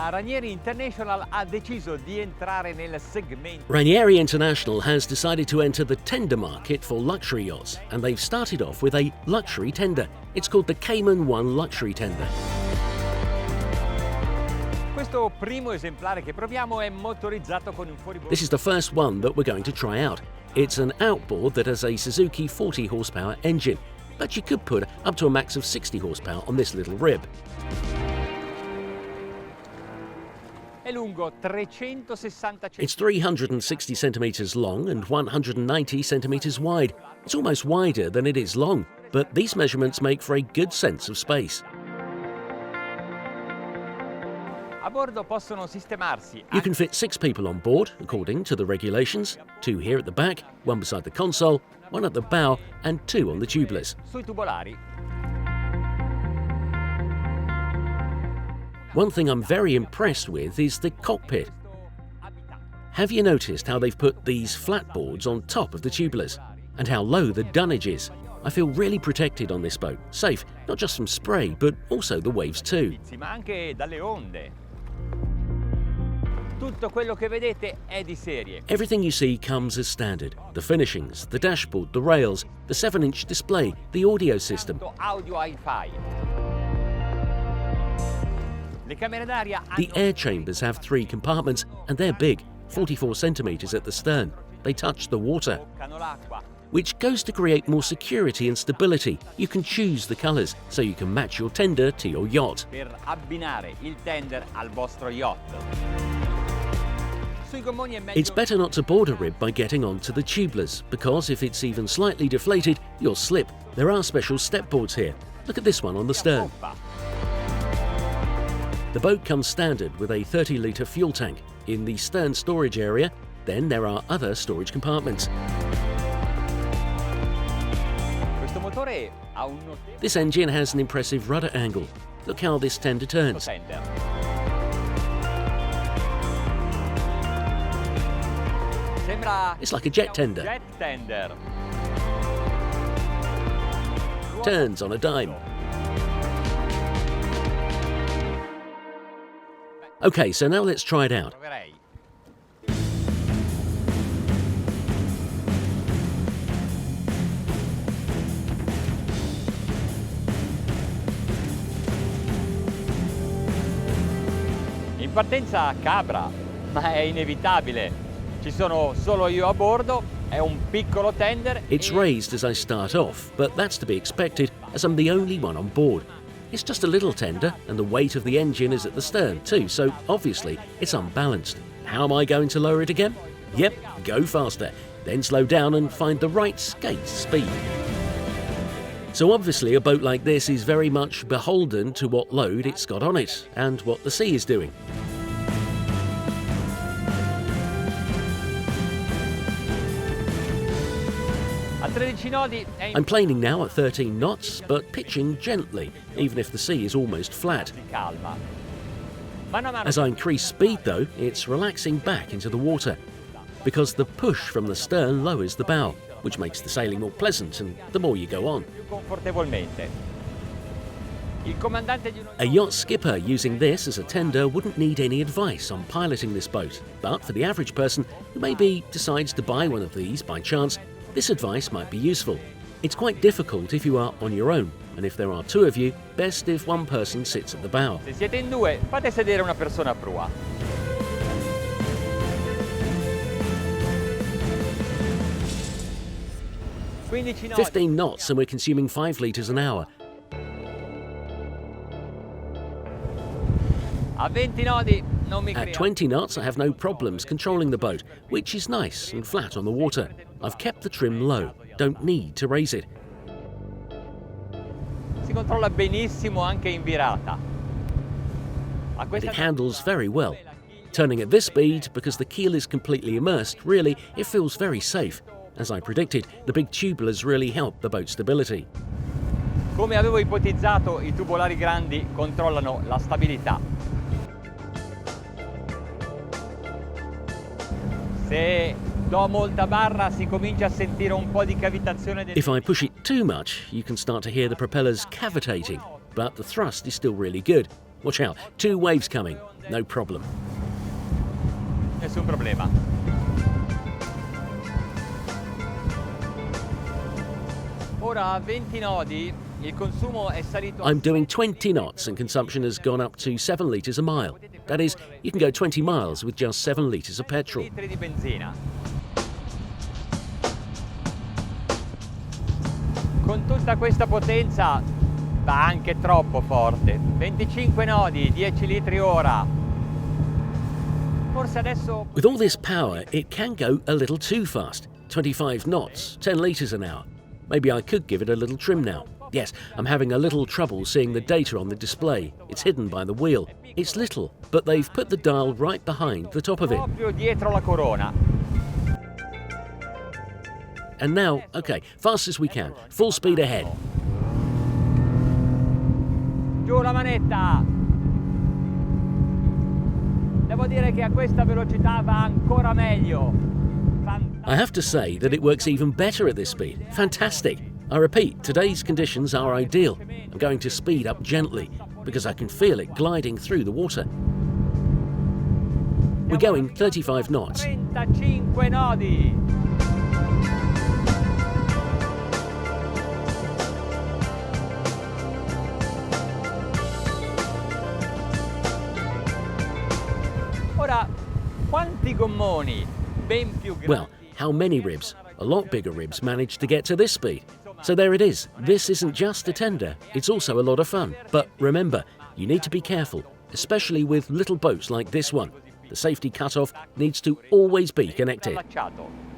Ma Ranieri International ha deciso di entrare nel segmento. Ranieri International has decided to enter the tender market for luxury yachts, and they've started off with a luxury tender. It's called the Cayman 1 luxury tender. Questo primo esemplare che proviamo è motorizzato con un fuoribordo. This is the first one that we're going to try out. It's an outboard that has a Suzuki 40 horsepower engine, but you could put up to a max of 60 horsepower on this little rib. È lungo 360 It's 360 centimeters long and 190 centimeters wide. It's almost wider than it is long, but these measurements make for a good sense of space. A bordo possono sistemarsi. You can fit 6 people on board, according to the regulations. 2 here at the back, 1 beside the console, 1 at the bow, and 2 on the tubeless. Sui tubolari. One thing I'm very impressed with is the cockpit. Have you noticed how they've put these flat boards on top of the tubeless? And how low the dunnage is? I feel really protected on this boat. Safe, not just from spray, but also the waves too. Ma anche dalle onde. Tutto quello che vedete è di serie. Everything you see comes as standard. The finishings, the dashboard, the rails, the 7-inch display, the audio system. Audio hi-fi. Le camere d'aria The hanno air chambers have 3 compartments, and they're big, 44 centimeters at the stern. They touch the water, toccano l'acqua. which goes to create more security and stability. You can choose the colours, so you can match your tender to your yacht. Per abbinare il tender al vostro yacht. Sui gommoni è meglio. It's better not to board a rib by getting onto the tubeless, because if it's even slightly deflated, you'll slip. There are special step boards here. Look at this one on the stern. The boat comes standard with a 30-litre fuel tank in the stern storage area. Then there are other storage compartments. Questo motore ha un notevole This engine has an impressive rudder angle. Look how this tender turns. tender. Sembra It's like a jet tender. jet tender. Turns on a dime. Okay, so now let's try it out. Proverei. In partenza capra, ma è inevitabile. Ci sono solo io a bordo, è un piccolo tender. It's raised as I start off, but that's to be expected as I'm the only one on board. It's just a little tender, and the weight of the engine is at the stern too, so obviously it's unbalanced. How am I going to lower it again? Yep, go faster, then slow down and find the right skate speed. So obviously a boat like this is very much beholden to what load it's got on it, and what the sea is doing. A 13 nodi è in I'm planing now at 13 knots, but pitching gently, even if the sea is almost flat. calma. Mano a mano As I increase speed though, it's relaxing back into the water, because the push from the stern lowers the bow, which makes the sailing more pleasant and the more you go on. più confortevolmente. Il comandante di uno A yacht skipper using this as a tender wouldn't need any advice on piloting this boat, but for the average person who maybe decides to buy one of these by chance, this advice might be useful. It's quite difficult if you are on your own, and if there are 2 of you, best if one person sits at the bow. Se siete in 2, fate sedere una persona a prua. Nodi. 15 knots and we're consuming 5 litres an hour. A 20 nodi non mi At crea. 20 knots I have no problems controlling the boat, which is nice and flat on the water. I've kept the trim low, don't need to raise it. Si controlla benissimo anche in virata. A And questa it handles very well. Turning at this speed, because the keel is completely immersed, really, it feels very safe. As I predicted, the big tubulars really help the boat's stability. Come avevo ipotizzato, i tubolari grandi controllano la stabilità. Se do molta barra si comincia a sentire un po' di cavitazione del... If I push it too much, you can start to hear the propellers cavitating, but the thrust is still really good. Watch out, 2 waves coming. no problem. Nessun problema. Ora a 20 nodi il consumo è salito. I'm doing 20 knots and consumption has gone up to 7 litres a mile. That is, you can go 20 miles with just 7 litres of petrol. Litri di benzina. Con tutta questa potenza va anche troppo forte. 25 nodi, 10 litri ora. Forse adesso. With all this power, it can go a little too fast. 25 knots, 10 litres an hour. Maybe I could give it a little trim now. Yes, I'm having a little trouble seeing the data on the display. It's hidden by the wheel. It's little, but they've put the dial right behind the top of it. Proprio dietro la corona. And now, okay, fast as we can, full speed ahead. Giù la manetta. Devo dire che a questa velocità va ancora meglio. I have to say that it works even better at this speed. Fantastic. I repeat, today's conditions are ideal. I'm going to speed up gently because I can feel it gliding through the water. We're going 35 knots. 35 nodi. Ora, quanti gommoni ben più grandi. Well, how many ribs? A lot bigger ribs managed to get to this speed. So there it is. This isn't just a tender, it's also a lot of fun. But remember, you need to be careful, especially with little boats like this one. The safety cutoff needs to always be connected. Allacciato.